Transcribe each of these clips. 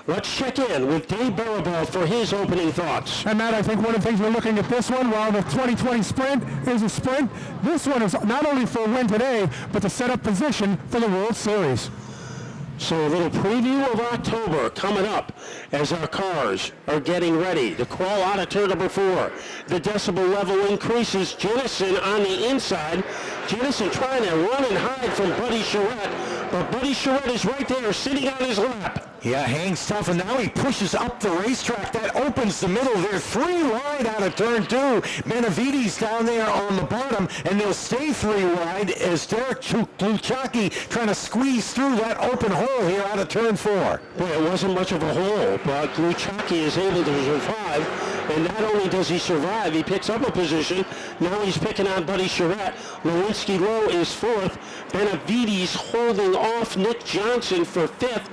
Let's check in with Dave Barabel for his opening thoughts. And Matt, I think one of the things we're looking at this one, while the 2020 sprint is a sprint, this one is not only for a win today, but to set up position for the World Series. So a little preview of October coming up as our cars are getting ready to crawl out of turn number 4. The decibel level increases. Jennison on the inside. Jennison trying to run and hide from Buddy Charette, but Buddy Charette is right there sitting on his lap. Yeah, hangs tough, and now he pushes up the racetrack. That opens the middle. They're 3 wide out of turn 2. Benavides down there on the bottom, and they'll stay 3 wide as Derek Gluchacki trying to squeeze through that open hole here out of turn 4. Boy, it wasn't much of a hole, but Gluchacki is able to survive. And not only does he survive, he picks up a position. Now he's picking on Buddy Charette. Lewinsky Lowe is 4th. Benavides holding off Nick Johnson for 5th.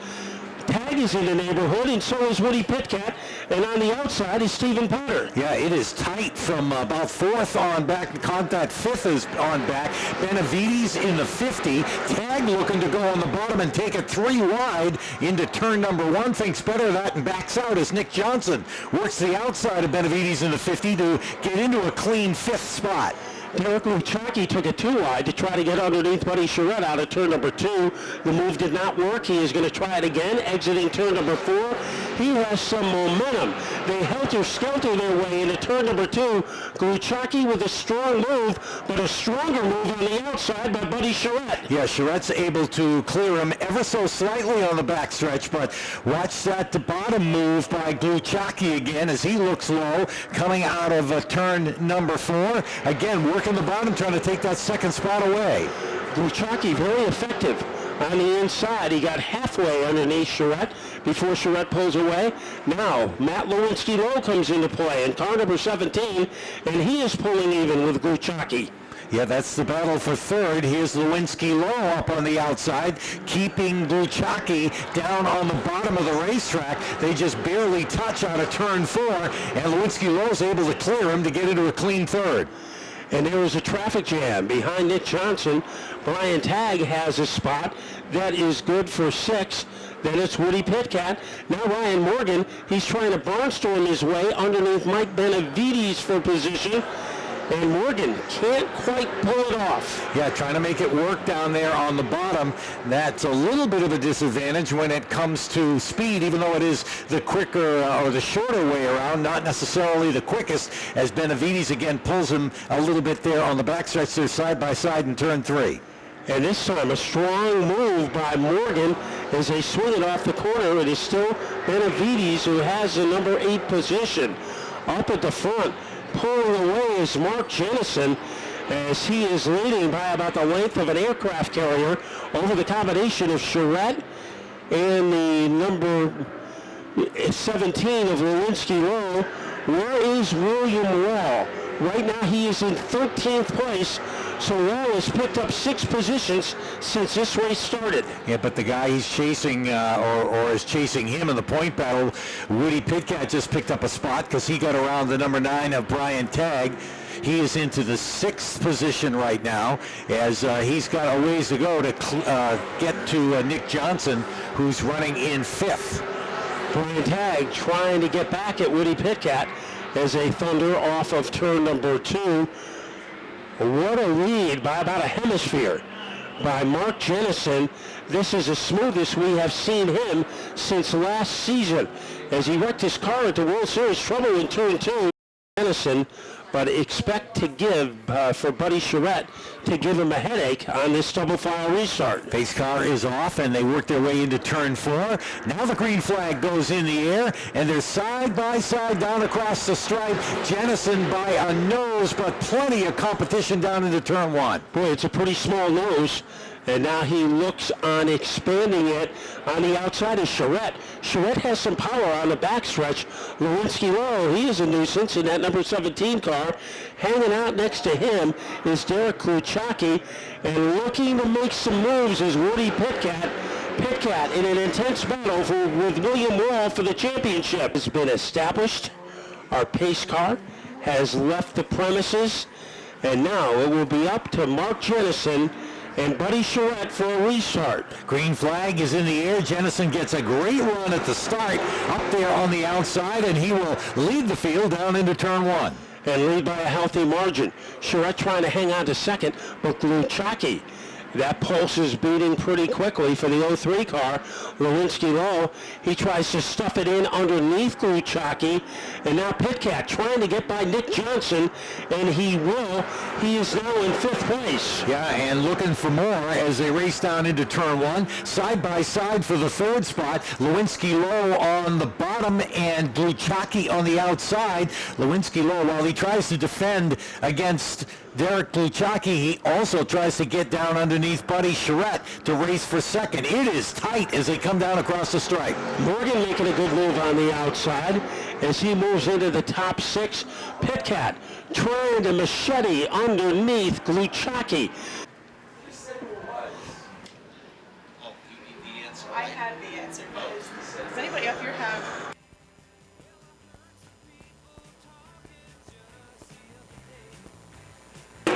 Tag is in the neighborhood, and so is Woody Pitkat. And on the outside is Stephen Potter. Yeah, it is tight from about 4th on back. Contact 5th is on back. Benavides in the 50. Tag looking to go on the bottom and take it 3 wide into turn number 1. Thinks better of that and backs out as Nick Johnson works the outside of Benavides in the 50 to get into a clean 5th spot. Derek Gluchacki took it 2 wide to try to get underneath Buddy Charette out of turn number 2. The move did not work. He is going to try it again, exiting turn number 4. He has some momentum. They helter-skelter their way into turn number 2. Gluchacki with a strong move, but a stronger move on the outside by Buddy Charette. Yeah, Charette's able to clear him ever so slightly on the backstretch, but watch that bottom move by Gluchacki again as he looks low, coming out of turn number 4. Again, working the bottom, trying to take that 2nd spot away. Gluchacki very effective on the inside. He got halfway underneath Charette before Charette pulls away. Now, Matt Lewinsky Lowe comes into play in car number 17, and he is pulling even with Gluchacki. Yeah, that's the battle for 3rd. Here's Lewinsky Lowe up on the outside, keeping Gluchacki down on the bottom of the racetrack. They just barely touch out of turn 4, and Lewinsky Lowe's able to clear him to get into a clean 3rd. And there is a traffic jam behind Nick Johnson. Brian Tagg has a spot that is good for 6. Then it's Woody Pitkat. Now Ryan Morgan, he's trying to barnstorm his way underneath Mike Benavides for position. And Morgan can't quite pull it off. Yeah, trying to make it work down there on the bottom. That's a little bit of a disadvantage when it comes to speed, even though it is the quicker or the shorter way around, not necessarily the quickest, as Benavides again pulls him a little bit there on the backstretch. They're side by side in turn 3. And this time a strong move by Morgan as they swing it off the corner. It is still Benavides who has the number 8 position. Up at the front, pulling away is Mark Jennison as he is leading by about the length of an aircraft carrier over the combination of Charette and the number 17 of Lewinsky Lowe. Where is William Wall? Right now he is in 13th place, so Wall has picked up 6 positions since this race started. Yeah, but the guy he's chasing or is chasing him in the point battle, Woody Pitkat, just picked up a spot because he got around the number 9 of Brian Tagg. He is into the 6th position right now as he's got a ways to go to get to Nick Johnson, who's running in 5th. Brian Tagg trying to get back at Woody Pitkat as a thunder off of turn number 2. What a lead by about a hemisphere by Mark Jennison. This is the smoothest we have seen him since last season as he wrecked his car at the World Series trouble in turn 2. Jennison, but expect to give for Buddy Charette to give him a headache on this double file restart. Pace car is off and they work their way into turn 4. Now the green flag goes in the air and they're side by side down across the stripe. Jennison by a nose, but plenty of competition down into turn 1. Boy, it's a pretty small nose. And now he looks on expanding it on the outside of Charette. Charette has some power on the backstretch. Lewinsky Lowe, he is a nuisance in that number 17 car. Hanging out next to him is Derek Gluchacki. And looking to make some moves is Woody Pitkat. Pitkat in an intense battle with William Wall for the championship has been established. Our pace car has left the premises. And now it will be up to Mark Jennison and Buddy Charette for a restart. Green flag is in the air. Jennison gets a great run at the start up there on the outside, and he will lead the field down into turn 1. And lead by a healthy margin. Charette trying to hang on to second, but Gluchaki, that pulse is beating pretty quickly for the 03 car. Lewinsky low. He tries to stuff it in underneath Gluchaki. And now Pitcat trying to get by Nick Johnson. And he will. He is now in 5th place. Yeah, and looking for more as they race down into turn 1. Side by side for the 3rd spot. Lewinsky low on the bottom and Gluchaki on the outside. Lewinsky low, while he tries to defend against Derek Gluchaki, he also tries to get down underneath Buddy Charette to race for second. It is tight as they come down across the stripe. Morgan making a good move on the outside as he moves into the top 6. Pitcat trying to machete underneath Gluchaki. I had the answer. Does anybody up here have...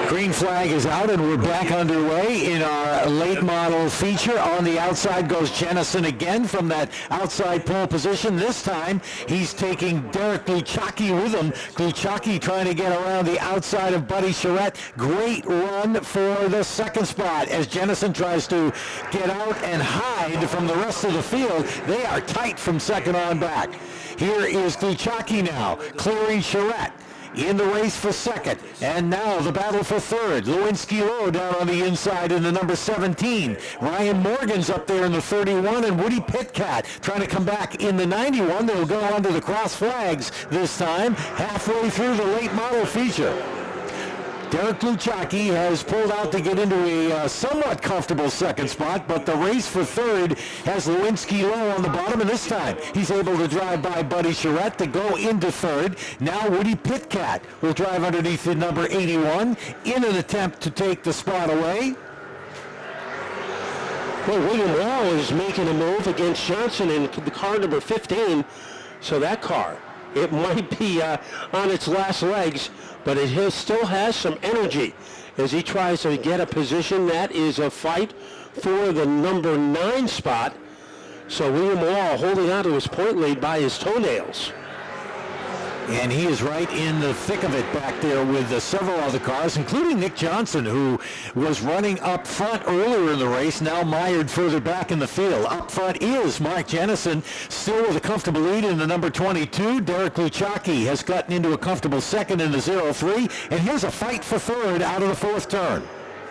Green flag is out, and we're back underway in our late model feature. On the outside goes Jennison again from that outside pole position. This time, he's taking Derek Gluchaki with him. Gluchaki trying to get around the outside of Buddy Charette. Great run for the 2nd spot as Jennison tries to get out and hide from the rest of the field. They are tight from second on back. Here is Gluchaki now, clearing Charette in the race for second, and now the battle for third. Lewinsky low down on the inside in the number 17. Ryan Morgan's up there in the 31, and Woody Pitcat trying to come back in the 91. They'll go under the cross flags this time, halfway through the late model feature. Derek Gluchaki has pulled out to get into a somewhat comfortable 2nd spot, but the race for 3rd has Lewinsky low on the bottom, and this time he's able to drive by Buddy Charette to go into 3rd. Now Woody Pitcat will drive underneath the number 81 in an attempt to take the spot away. Well, William Wall is making a move against Johnson in the car number 15, so that car, it might be on its last legs, but it still has some energy as he tries to get a position. That is a fight for the number 9 spot. So William Wall holding on to his point lead by his toenails. And he is right in the thick of it back there with several other cars, including Nick Johnson, who was running up front earlier in the race, now mired further back in the field. Up front is Mark Jennison, still with a comfortable lead in the number 22. Derek Gluchaki has gotten into a comfortable second in the 03. And here's a fight for 3rd out of the 4th turn.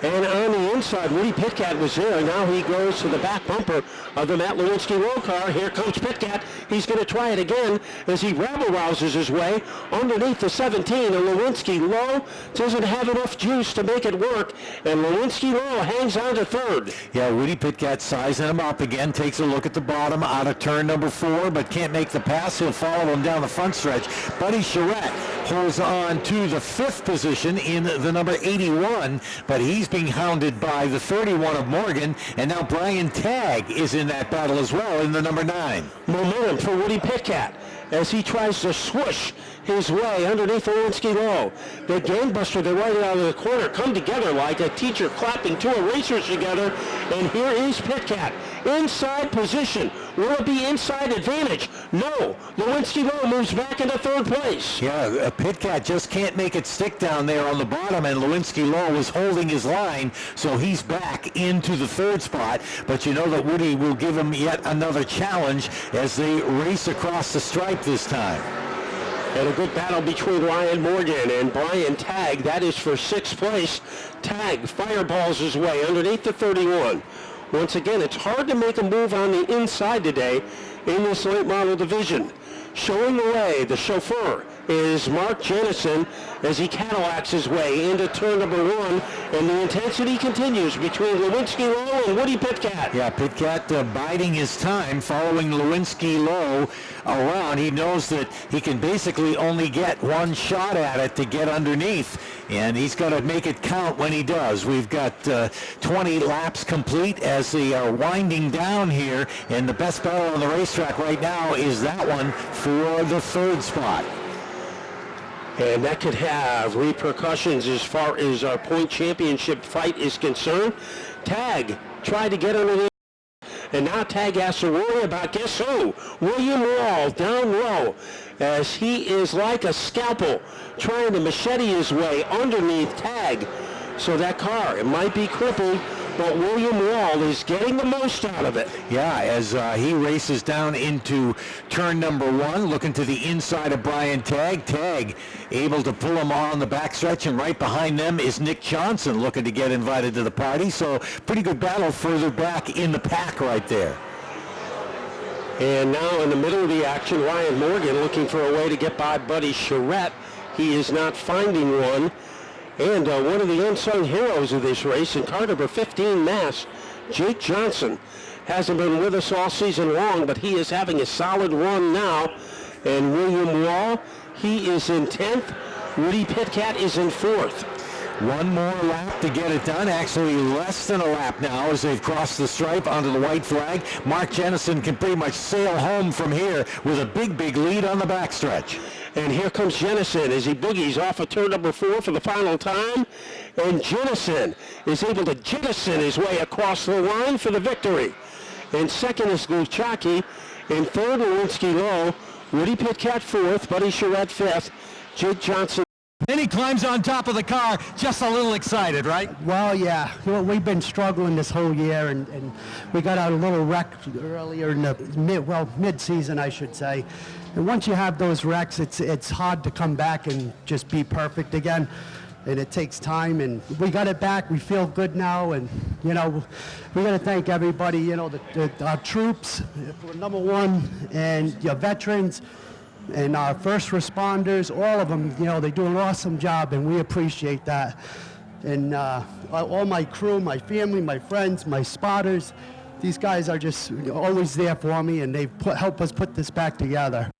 And on the inside, Woody Pitcat was there. Now he goes to the back bumper of the Matt Lewinsky roll car. Here comes Pitcat. He's going to try it again as he rabble-rouses his way underneath the 17. And Lewinsky low doesn't have enough juice to make it work. And Lewinsky low hangs on to 3rd. Yeah, Woody Pitcat sizing him up again. Takes a look at the bottom out of turn number 4, but can't make the pass. He'll follow him down the front stretch. Buddy Charette holds on to the 5th position in the number 81, but he's being hounded by the 31 of Morgan, and now Brian Tagg is in that battle as well in the number 9. Momentum for Woody Pitcat as he tries to swoosh his way underneath Lewinsky low. The Gamebuster, they right out of the corner, come together like a teacher clapping two erasers together, and here is Pitcat. Inside position. Will it be inside advantage? No. Lewinsky low moves back into 3rd place. Yeah, Pitcat just can't make it stick down there on the bottom, and Lewinsky low was holding his line, so he's back into the 3rd spot. But you know that Woody will give him yet another challenge as they race across the stripe this time. And a good battle between Ryan Morgan and Brian Tagg. That is for 6th place. Tagg fireballs his way underneath the 31. Once again, it's hard to make a move on the inside today in this late model division. Showing the way, the chauffeur, is Mark Jennison as he Cadillacs his way into turn number 1, and the intensity continues between Lewinsky low and Woody Pitcat. Yeah, Pitcat biding his time, following Lewinsky low around. He knows that he can basically only get one shot at it to get underneath, and he's got to make it count when he does. We've got 20 laps complete as they are winding down here, and the best battle on the racetrack right now is that one for the 3rd spot. And that could have repercussions as far as our point championship fight is concerned. Tag tried to get under the, and now Tag has to worry about, guess who? William Wall down low, as he is like a scalpel trying to machete his way underneath Tag. So that car, it might be crippled, but William Wall is getting the most out of it. Yeah, as he races down into turn number 1, looking to the inside of Brian Tagg. Tagg able to pull him on the backstretch, and right behind them is Nick Johnson looking to get invited to the party. So pretty good battle further back in the pack right there. And now in the middle of the action, Ryan Morgan looking for a way to get by Buddy Charette. He is not finding one. And one of the unsung heroes of this race, in car number 15 Mass, Jake Johnson, hasn't been with us all season long, but he is having a solid run now. And William Wall, he is in 10th. Woody Pitcat is in 4th. One more lap to get it done. Actually, less than a lap now as they've crossed the stripe onto the white flag. Mark Jennison can pretty much sail home from here with a big lead on the backstretch. And here comes Jennison as he boogies off of turn number 4 for the final time. And Jennison is able to jettison his way across the line for the victory. And second is Gluchaki. In third, Lewinsky Low. Woody Pitcat 4th. Buddy Charette 5th. Jake Johnson. Then he climbs on top of the car, just a little excited, right? Well, yeah. Well, we've been struggling this whole year, and we got out a little wreck earlier in the mid-season, I should say. And once you have those wrecks, it's hard to come back and just be perfect again. And it takes time, and we got it back. We feel good now, and we got to thank everybody. Our troops, number one, and your veterans, and our first responders, all of them. They do an awesome job, and we appreciate that. And all my crew, my family, my friends, my spotters, these guys are just always there for me, and they help us put this back together.